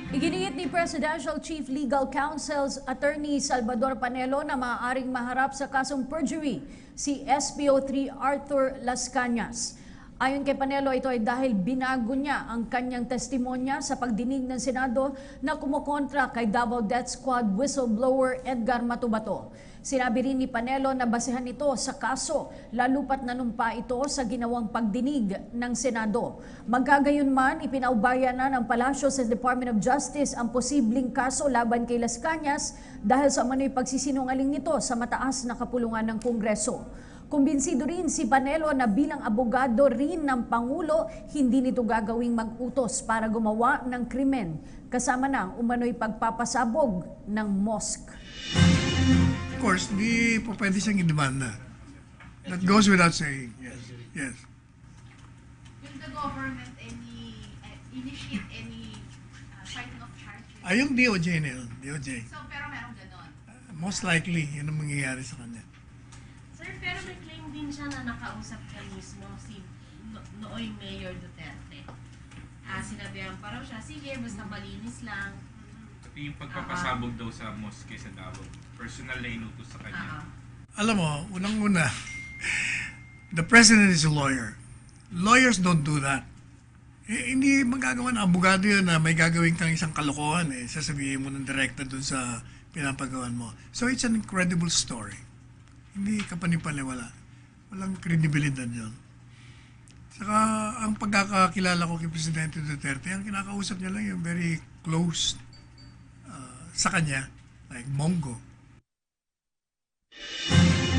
Iginiit ni Presidential Chief Legal Counsel's Attorney Salvador Panelo na maaaring maharap sa kasong perjury si SPO3 Arthur Las Cañas. Ayon kay Panelo, ito ay dahil binago niya ang kanyang testimonya sa pagdinig ng Senado na kumukontra kay Davao Death Squad whistleblower Edgar Matubato. Sinabi rin ni Panelo na basehan ito sa kaso, lalo pat nanumpa ito sa ginawang pagdinig ng Senado. Magkagayon man, ipinaubaya na ng Palasyo sa Department of Justice ang posibleng kaso laban kay Las Cañas dahil sa umano'y pagsisinungaling nito sa mataas na kapulungan ng Kongreso. Kumbinsido rin si Panelo na bilang abogado rin ng Pangulo, hindi nito gagawing mag-utos para gumawa ng krimen, kasama ng umano'y pagpapasabog ng mosque. Of course, hindi po pwede siyang i-demanda. That goes without saying. Yes. Yes. Will the government initiate any filing of charges? Yung DOJ na yun. DOJ. So, pero merong ganon. Most likely, yun ang mangyayari sa kanya. Sir, pero may claim din siya na nakausap ka mismo si nooy Mayor Duterte. Sinabihan pa raw siya, sige, basta malinis lang. Pati yung pagpapasabog daw sa mosque sa Davao, personal na inutos sa kanya. Alam mo, unang-una, the president is a lawyer. Lawyers don't do that. Hindi magagawa ng abogado yun na may gagawin kang isang kalokohan. Sasabihin mo ng direkta dun sa pinapagawan mo. So it's an incredible story. Hindi ka panipaniwala. Walang kredibilidad yun. Saka ang pagkakakilala ko kay Presidente Duterte, ang kinakausap niya lang yung very close sa kanya, like Mongo.